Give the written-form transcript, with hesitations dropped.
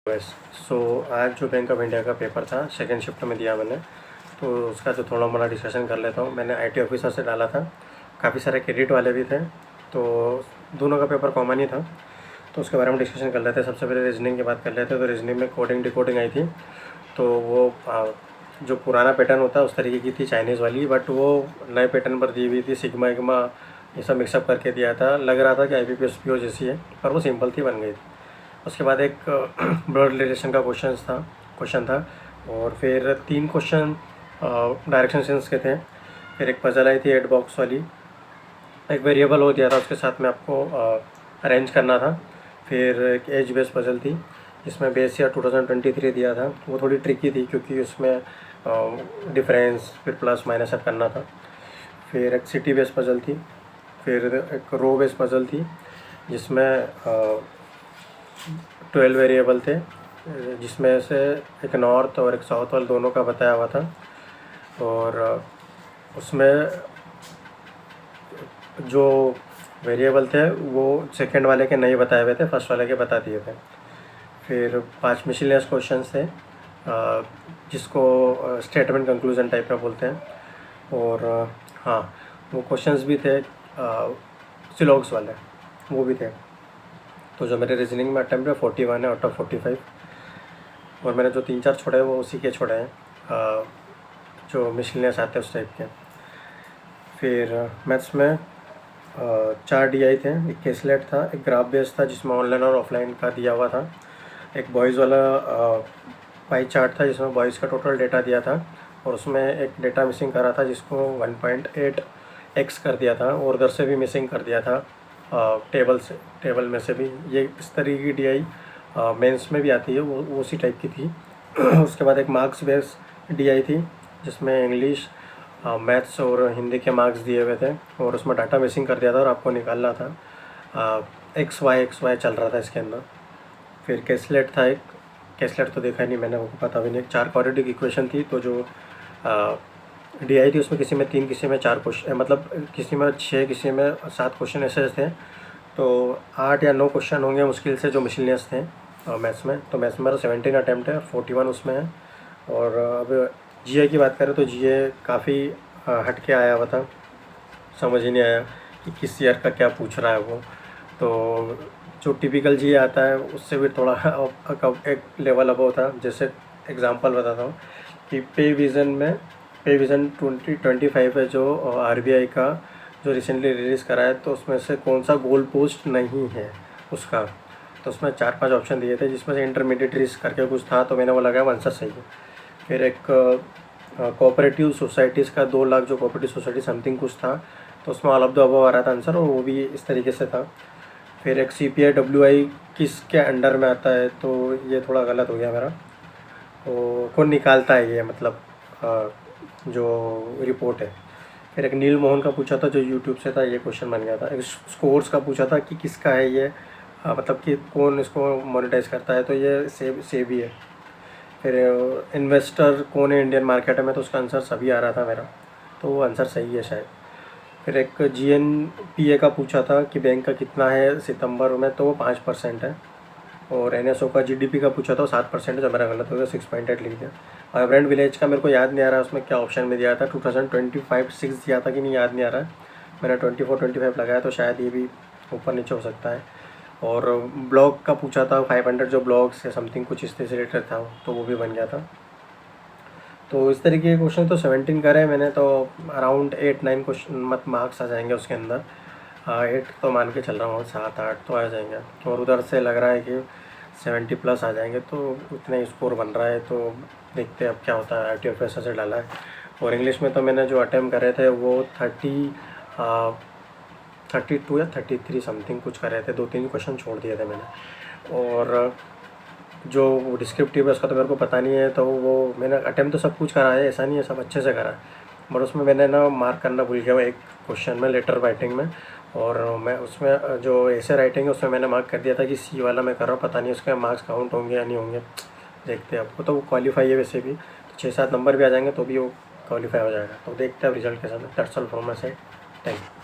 बस आज जो बैंक ऑफ इंडिया का पेपर था सेकंड शिफ्ट में दिया मैंने, तो उसका जो थोड़ा मोड़ा डिस्कशन कर लेता हूँ। मैंने आईटी ऑफिसर से डाला था, काफ़ी सारे क्रेडिट वाले भी थे, तो दोनों का पेपर कॉमन ही था, तो उसके बारे में डिस्कशन कर लेते हैं। सबसे पहले रीजनिंग की बात कर लेते हैं। तो रीजनिंग में कोडिंग डिकोडिंग आई थी, तो वो जो पुराना पैटर्न होता है उस तरीके की थी, चाइनीज़ वाली, बट वो नए पैटर्न पर दी हुई थी। सिग्मा इग्मा ये सब मिक्सअप करके दिया था, लग रहा था कि IBPS PO जैसी है, पर वो सिंपल थी, बन गई थी। उसके बाद एक ब्लड रिलेशन का क्वेश्चन था और फिर 3 क्वेश्चन डायरेक्शन सेंस के थे। फिर एक पजल आई थी 8 बॉक्स वाली, एक वेरिएबल हो दिया था, उसके साथ में आपको अरेंज करना था। फिर एक एज बेस पजल थी जिसमें बेस ईयर 2023 दिया था, वो थोड़ी ट्रिकी थी क्योंकि उसमें डिफरेंस फिर प्लस माइनस सब करना था। फिर एक सिटी बेस पजल थी, फिर एक रो बेस पजल थी जिसमें 12 वेरिएबल थे, जिसमें से एक नॉर्थ और एक साउथ वाले दोनों का बताया हुआ था। और उसमें जो वेरिएबल थे वो सेकंड वाले के नहीं बताए हुए थे, फर्स्ट वाले के बता दिए थे। फिर 5 मिसलेनियस क्वेश्चंस थे जिसको स्टेटमेंट कंक्लूजन टाइप का बोलते हैं। और हाँ, वो क्वेश्चंस भी थे सिलॉग्स वाले, वो भी थे। तो जो मेरे रीजनिंग में अटैम्प्ट है 41 है आउट ऑफ 45, और मैंने जो 3-4 छोड़े हैं वो उसी के छोड़े हैं जो मिसलेनियस आते हैं उस टाइप के। फिर मैथ्स में 4 DI थे, एक केसलेट था, एक ग्राफ बेस था जिसमें ऑनलाइन और ऑफलाइन का दिया हुआ था, एक बॉयज़ वाला पाई चार्ट था जिसमें बॉयज़ का टोटल डेटा दिया था और उसमें एक डेटा मिसिंग करा था जिसको 1.8x कर दिया था, और उधर से भी मिसिंग कर दिया था टेबल में से भी। ये इस तरीके की DI मेंस में भी आती है, वो उसी टाइप की थी। उसके बाद एक मार्क्स बेस DI थी जिसमें इंग्लिश मैथ्स और हिंदी के मार्क्स दिए हुए थे और उसमें डाटा मिसिंग कर दिया था और आपको निकालना था। XY चल रहा था इसके अंदर। फिर कैसलेट था, एक कैसलेट तो देखा ही नहीं मैंने, वो पता भी नहीं। 4 क्वाड्रेटिक इक्वेशन थी, तो जो DI थी उसमें किसी में 3, किसी में 4 क्वेश्चन, मतलब किसी में 6, किसी में 7 क्वेश्चन ऐसे थे। तो 8 या 9 क्वेश्चन होंगे मुश्किल से जो मिसलेनियस थे मैथ्स में। तो मैथ्स में मेरा 17 अटैम्प्ट है, 41 उसमें है। और अब GI की बात करें तो GI काफ़ी हट के आया हुआ था, समझ ही नहीं आया कि किस ईयर का क्या पूछ रहा है वो। तो जो टिपिकल GI आता है उससे भी थोड़ा एक लेवल अबव था। जैसे एग्जांपल बताता हूँ कि पे विज़न 2025 है जो RBI का जो रिसेंटली रिलीज़ करा है, तो उसमें से कौन सा गोल पोस्ट नहीं है उसका। तो उसमें 4-5 ऑप्शन दिए थे जिसमें से इंटरमीडिएट रिस्क करके कुछ था, तो मैंने वो लगाया, आंसर सही है। फिर एक कोऑपरेटिव सोसाइटीज़ का 2 लाख जो कोऑपरेटिव सोसाइटी समथिंग कुछ था, तो उसमें ऑल ऑफ द अबव आ रहा था आंसर, और वो भी इस तरीके से था। फिर एक CPI WI किसके अंडर में आता है, तो ये थोड़ा गलत हो गया मेरा। तो कौन निकालता है ये, मतलब जो रिपोर्ट है। फिर एक नील मोहन का पूछा था जो यूट्यूब से था, ये क्वेश्चन बन गया था। एक स्कोर्स का पूछा था कि किसका है ये, मतलब कि कौन इसको मोनेटाइज करता है, तो ये सेबी है। फिर इन्वेस्टर कौन है इंडियन मार्केट में, तो उसका आंसर सभी आ रहा था मेरा, तो वो आंसर सही है शायद। फिर एक GNPA का पूछा था कि बैंक का कितना है सितंबर में, तो वो 5% है। और NSO का GDP का पूछा था 7% है, जो मेरा गलत हो गया, 6.8 लिख दिया। वाइब्रेंट विलेज का मेरे को याद नहीं आ रहा उसमें क्या ऑप्शन में दिया था, 2025-6 दिया था कि नहीं याद नहीं आ रहा है। मैंने 24-25 लगाया, तो शायद ये भी ऊपर नीचे हो सकता है। और ब्लॉग का पूछा था 500 जो ब्लॉग्स या समथिंग कुछ इससे रिलेटेड था, तो वो भी बन गया था। तो इस तरीके के क्वेश्चन तो 17 करे मैंने, तो अराउंड 8-9 क्वेश्चन मत मार्क्स आ जाएंगे उसके अंदर। 8 तो मान के चल रहा हूँ, 7-8 तो आ जाएंगे, और उधर से लग रहा है कि 70+ आ जाएंगे, तो उतना ही स्कोर बन रहा है। तो देखते हैं अब क्या होता है। ITF से डाला है। और इंग्लिश में तो मैंने जो अटैम्प्ट करे थे वो 32 या 33 समथिंग कुछ करे थे, 2-3 क्वेश्चन छोड़ दिए थे मैंने। और जो डिस्क्रिप्टिव है उसका तो मेरे को पता नहीं है, तो वो मैंने अटैम्प्ट तो सब कुछ करा है, ऐसा नहीं है, सब अच्छे से करा है, बट उसमें मैंने ना मार्क करना भूल गया एक क्वेश्चन में, लेटर राइटिंग में। और मैं उसमें जो ऐसे राइटिंग है उसमें मैंने मार्क कर दिया था कि C वाला मैं कर रहा हूँ, पता नहीं उसके मार्क्स काउंट होंगे या नहीं होंगे, देखते हैं। आपको तो वो क्वालिफाई है वैसे भी, तो 6-7 नंबर भी आ जाएंगे तो भी वो क्वालिफाई हो जाएगा। तो देखते हैं अब रिजल्ट के साथ। That's all from my side, thank you.